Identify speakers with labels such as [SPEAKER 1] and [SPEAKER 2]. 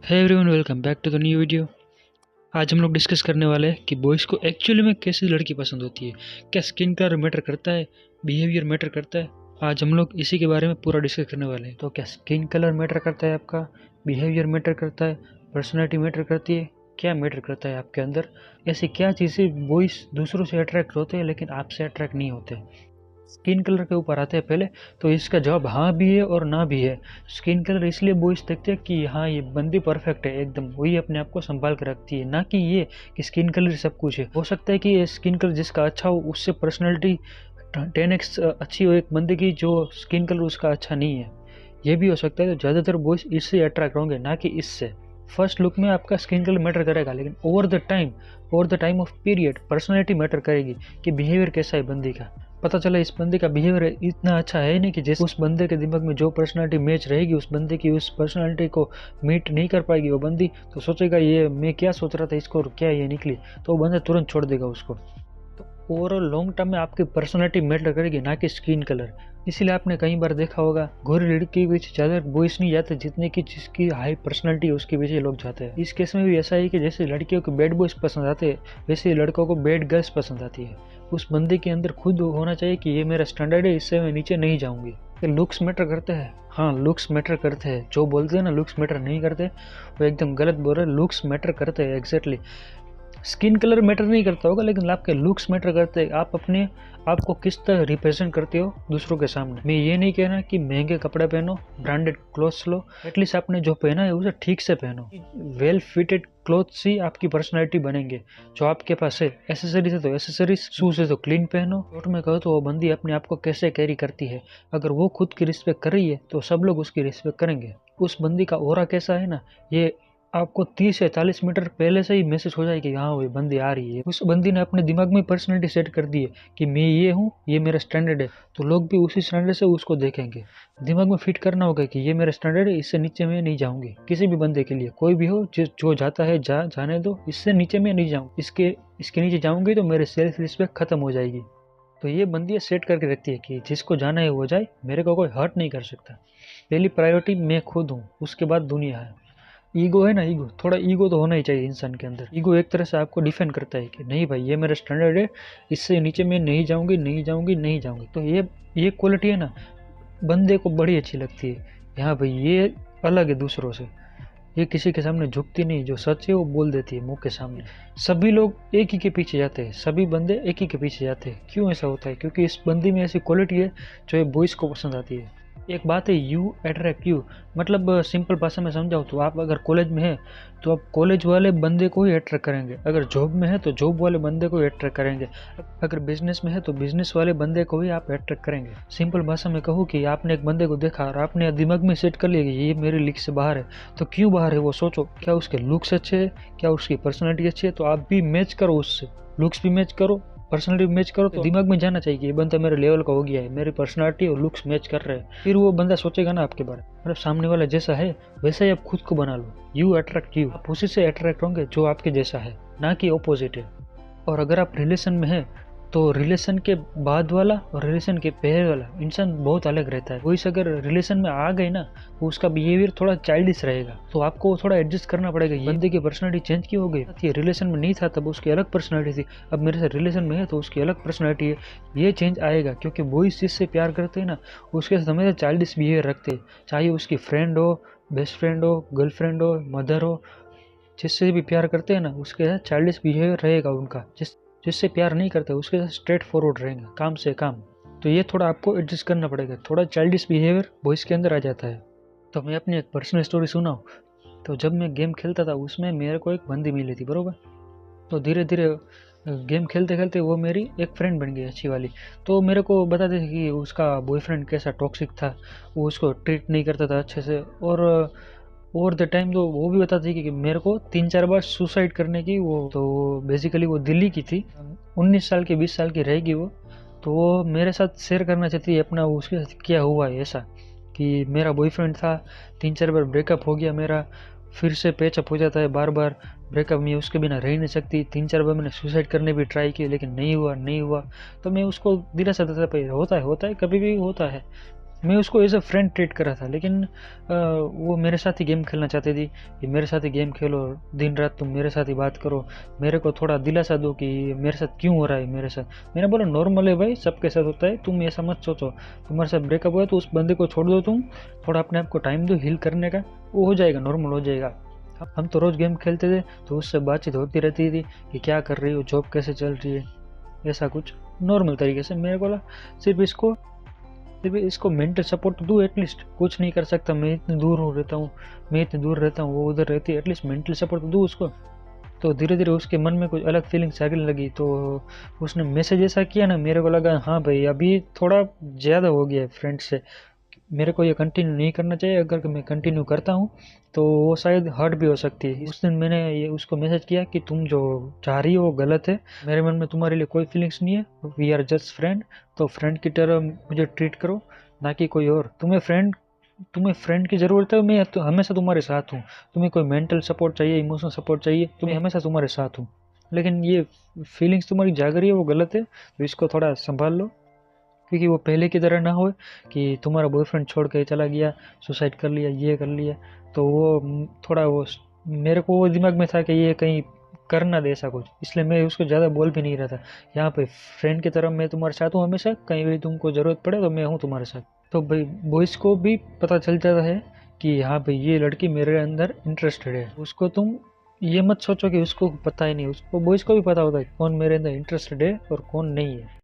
[SPEAKER 1] Hey everyone, welcome back to the new video. आज हम लोग डिस्कस करने वाले हैं कि बॉयज़ को एक्चुअली में कैसी लड़की पसंद होती है। क्या स्किन कलर मैटर करता है, बिहेवियर मैटर करता है। आज हम लोग इसी के बारे में पूरा डिस्कस करने वाले हैं। तो क्या स्किन कलर मैटर करता है, आपका बिहेवियर मैटर करता है, पर्सनैलिटी मैटर करती है, क्या मैटर करता है आपके अंदर। ऐसी क्या चीज़ें बॉयज़ दूसरों से अट्रैक्ट होते हैं लेकिन आपसे अट्रैक्ट नहीं होते। स्किन कलर के ऊपर आते हैं पहले, तो इसका जवाब हाँ भी है और ना भी है। स्किन कलर इसलिए बॉयज देखते हैं कि हाँ ये बंदी परफेक्ट है, एकदम वही अपने आप को संभाल कर रखती है, ना कि ये कि स्किन कलर सब कुछ है। हो सकता है कि ये स्किन कलर जिसका अच्छा हो उससे पर्सनैलिटी 10x अच्छी हो एक बंदे की जो स्किन कलर उसका अच्छा नहीं है। ये भी हो सकता है। तो ज़्यादातर बॉयज इससे अट्रैक्ट होंगे, ना कि इससे। फर्स्ट लुक में आपका स्किन कलर मैटर करेगा, लेकिन over the time of period personality matter करेगी कि बिहेवियर कैसा है बंदी का। पता चला इस बंदे का बिहेवियर इतना अच्छा है नहीं कि जैसे उस बंदे के दिमाग में जो पर्सनालिटी मैच रहेगी उस बंदे की उस पर्सनालिटी को मीट नहीं कर पाएगी वो बंदी, तो सोचेगा ये मैं क्या सोच रहा था इसको और क्या ये निकली, तो वो बंदा तुरंत छोड़ देगा उसको। तो ओवरऑल लॉन्ग टर्म में आपकी पर्सनालिटी मैटर करेगी, ना कि स्किन कलर। इसीलिए आपने कई बार देखा होगा गोरी लड़की के पीछे ज़्यादा बॉयज नहीं जाते जितने की जिसकी हाई पर्सनालिटी है उसके पीछे लोग जाते हैं। इस केस में भी ऐसा है कि जैसे लड़कियों को बैड बॉयज पसंद आते हैं वैसे ही लड़कों को बैड गर्ल्स पसंद आती है। उस बंदे के अंदर खुद होना चाहिए कि ये मेरा स्टैंडर्ड है, इससे मैं नीचे नहीं जाऊंगी। लुक्स मैटर करते हैं, हाँ लुक्स मैटर करते हैं। जो बोलते हैं ना लुक्स मैटर नहीं करते वो एकदम गलत बोल रहे हैं। लुक्स मैटर करते हैं एग्जैक्टली। स्किन कलर मैटर नहीं करता होगा लेकिन आपके लुक्स मैटर करते हैं। आप अपने आपको किस तरह रिप्रेजेंट करते हो दूसरों के सामने। मैं ये नहीं कह रहा कि महंगे कपड़े पहनो, ब्रांडेड क्लोथ्स लो, एटलीस्ट आपने जो पहना है उसे ठीक से पहनो। वेल फिटेड क्लोथ्स ही आपकी पर्सनैलिटी बनेंगे। जो आपके पास है एसेसरीज है तो एसेसरीज, शूज है तो क्लीन पहनो। शॉर्ट में कहो तो वो बंदी अपने आप को कैसे कैरी करती है, अगर वो खुद की रिस्पेक्ट कर रही है तो सब लोग उसकी रिस्पेक्ट करेंगे। उस बंदी का ऑरा कैसा है ना, ये आपको 30 या 40 मीटर पहले से ही मैसेज हो जाए कि हाँ वो बंदी आ रही है। उस बंदी ने अपने दिमाग में पर्सनैलिटी सेट कर दी है कि मैं ये हूँ, ये मेरा स्टैंडर्ड है, तो लोग भी उसी स्टैंडर्ड से उसको देखेंगे। दिमाग में फिट करना होगा कि ये मेरा स्टैंडर्ड है, इससे नीचे मैं नहीं जाऊंगी। किसी भी बंदे के लिए, कोई भी हो, जो जाता है जाने दो, इससे नीचे मैं नहीं जाऊँ। इसके नीचे जाऊंगी तो मेरे सेल्फ रिस्पेक्ट खत्म हो जाएगी। तो ये बंदी सेट करके रखती है कि जिसको जाना है वो जाए, मेरे को कोई हर्ट नहीं कर सकता। पहली प्रायोरिटी मैं खुद हूँ, उसके बाद दुनिया है। ईगो है ना, ईगो, थोड़ा ईगो तो होना ही चाहिए इंसान के अंदर। ईगो एक तरह से आपको डिफेंड करता है कि नहीं भाई ये मेरा स्टैंडर्ड है, इससे नीचे मैं नहीं जाऊंगी नहीं जाऊंगी नहीं जाऊंगी। तो ये क्वालिटी है ना बंदे को बड़ी अच्छी लगती है। यहाँ भाई ये अलग है दूसरों से, ये किसी के सामने झुकती नहीं, जो सच है वो बोल देती है मुंह के सामने। सभी लोग एक ही के पीछे जाते हैं, सभी बंदे एक ही के पीछे जाते हैं। क्यों ऐसा होता है? क्योंकि इस बंदी में ऐसी क्वालिटी है जो ये बॉयज़ को पसंद आती है। एक बात है यू अट्रैक्ट यू, मतलब सिंपल भाषा में समझाओ तो आप अगर कॉलेज में है तो आप कॉलेज वाले बंदे को ही अट्रैक्ट करेंगे, अगर जॉब में है तो जॉब वाले बंदे को ही अट्रैक्ट करेंगे, अगर बिजनेस में है तो बिजनेस वाले बंदे को ही आप अट्रैक्ट करेंगे। सिंपल भाषा में कहूँ कि आपने एक बंदे को देखा और आपने दिमाग में सेट कर लिया कि ये मेरी लीग से बाहर है, तो क्यों बाहर है वो सोचो। क्या उसके लुक्स अच्छे हैं, क्या उसकी पर्सनैलिटी अच्छी है, तो आप भी मैच करो उससे। लुक्स भी मैच करो, पर्सनैलिटी मैच करो, तो दिमाग में जाना चाहिए कि ये बंदा मेरे लेवल का हो गया है, मेरी पर्सनैलिटी और लुक्स मैच कर रहे हैं। फिर वो बंदा सोचेगा ना आपके बारे में, मतलब सामने वाला जैसा है वैसा ही आप खुद को बना लो। यू अट्रैक्ट यू, आप उसी से अट्रैक्ट होंगे जो आपके जैसा है, ना कि ऑपोजिट है। और अगर आप रिलेशन में है तो रिलेशन के बाद वाला और रिलेशन के पहले वाला इंसान बहुत अलग रहता है। वही से अगर रिलेशन में आ गए ना तो उसका बिहेवियर थोड़ा चाइल्डिश रहेगा, तो आपको थोड़ा एडजस्ट करना पड़ेगा। ये बंदे की पर्सनैलिटी चेंज क्यों हो गई, रिलेशन में नहीं था तब उसकी अलग पर्सनैलिटी थी, अब मेरे साथ रिलेशन में है तो उसकी अलग पर्सनैलिटी है। ये चेंज आएगा क्योंकि बॉयज जिससे प्यार करते हैं ना उसके साथ हमेशा चाइल्डिश बिहेवियर रखते हैं, चाहे उसकी फ्रेंड हो, बेस्ट फ्रेंड हो, गर्लफ्रेंड हो, मदर हो। जिससे भी प्यार करते हैं ना उसके साथ चाइल्डिश बिहेवियर रहेगा उनका। जिससे प्यार नहीं करते उसके साथ स्ट्रेट फॉरवर्ड रहेंगे, काम से काम। तो ये थोड़ा आपको एडजस्ट करना पड़ेगा, थोड़ा चाइल्डिश बिहेवियर बॉयज़ के अंदर आ जाता है। तो मैं अपनी एक पर्सनल स्टोरी सुनाऊँ तो जब मैं गेम खेलता था उसमें मेरे को एक बंदी मिली थी, बरोबर। तो धीरे धीरे गेम खेलते खेलते वो मेरी एक फ्रेंड बन गई अच्छी वाली। तो मेरे को बताते थे कि उसका बॉयफ्रेंड कैसा टॉक्सिक था, वो उसको ट्रीट नहीं करता था अच्छे से। और ओवर द टाइम तो वो भी बताती थी कि मेरे को 3-4 बार सुसाइड करने की वो, तो बेसिकली वो दिल्ली की थी, 19 साल की 20 साल की रहेगी वो। तो वो मेरे साथ शेयर करना चाहती है अपना उसके साथ क्या हुआ है ऐसा, कि मेरा बॉयफ्रेंड था, 3-4 बार ब्रेकअप हो गया मेरा, फिर से पैचअप हो जाता है बार बार ब्रेकअप में, उसके बिना रह नहीं सकती। 3-4 बार मैंने सुसाइड करने भी ट्राई किया लेकिन नहीं हुआ। तो मैं उसको दिलासा देता था, होता है कभी भी होता है, मैं उसको एज अ फ्रेंड ट्रीट कर रहा था, लेकिन वो मेरे साथ ही गेम खेलना चाहती थी कि मेरे साथ ही गेम खेलो, दिन रात तुम मेरे साथ ही बात करो, मेरे को थोड़ा दिलासा दो कि मेरे साथ क्यों हो रहा है मेरे साथ। मैंने बोला नॉर्मल है भाई, सबके साथ होता है, तुम ऐसा मत सोचो, तुम्हारे साथ ब्रेकअप हुआ है तो उस बंदे को छोड़ दो, तुम थोड़ा अपने आप को टाइम दो हील करने का, वो हो जाएगा, नॉर्मल हो जाएगा। हम तो रोज़ गेम खेलते थे तो उससे बातचीत होती रहती थी कि क्या कर रही हो, जॉब कैसे चल रही है, ऐसा कुछ नॉर्मल तरीके से। मेरे को सिर्फ इसको सिर्फ इसको मेंटल सपोर्ट तो दूँ एटलीस्ट, कुछ नहीं कर सकता, मैं इतनी दूर हूँ रहता हूँ, मैं इतनी दूर रहता हूँ, वो उधर रहती है, एटलीस्ट मेंटल सपोर्ट तो दूँ उसको। तो धीरे धीरे उसके मन में कुछ अलग फीलिंग्स आने लगी, तो उसने मैसेज ऐसा किया ना, मेरे को लगा हाँ भाई अभी थोड़ा ज़्यादा हो गया है फ्रेंड से, मेरे को ये कंटिन्यू नहीं करना चाहिए, अगर मैं कंटिन्यू करता हूँ तो वो शायद हर्ट भी हो सकती है। उस दिन मैंने ये उसको मैसेज किया कि तुम जो चाह रही हो वो गलत है, मेरे मन में तुम्हारे लिए कोई फीलिंग्स नहीं है, वी आर जस्ट फ्रेंड, तो फ्रेंड की तरह मुझे ट्रीट करो, ना कि कोई और। तुम्हें फ्रेंड की ज़रूरत है, मैं तो हमेशा तुम्हारे साथ हूँ, तुम्हें कोई मेंटल सपोर्ट चाहिए, इमोशनल सपोर्ट चाहिए, तुम्हें हमेशा तुम्हारे साथ हूँ, लेकिन ये फीलिंग्स तुम्हारी जाग रही है वो गलत है, तो इसको थोड़ा संभाल लो, क्योंकि वो पहले की तरह ना हो कि तुम्हारा बॉयफ्रेंड छोड़ के चला गया, सुसाइड कर लिया, ये कर लिया, तो वो थोड़ा वो मेरे को वो दिमाग में था कि ये कहीं कर ना दे ऐसा कुछ, इसलिए मैं उसको ज़्यादा बोल भी नहीं रहा था। यहाँ पे फ्रेंड की तरह मैं तुम्हारे साथ हूँ हमेशा, कहीं भी तुमको ज़रूरत पड़े तो मैं हूँ तुम्हारे साथ। तो भाई बॉयज़ को भी पता चल जाता है कि हाँ भाई ये लड़की मेरे अंदर इंटरेस्टेड है, उसको तुम ये मत सोचो कि उसको पता ही नहीं, उसको बॉयज़ को भी पता होता है कौन मेरे अंदर इंटरेस्टेड है और कौन नहीं है।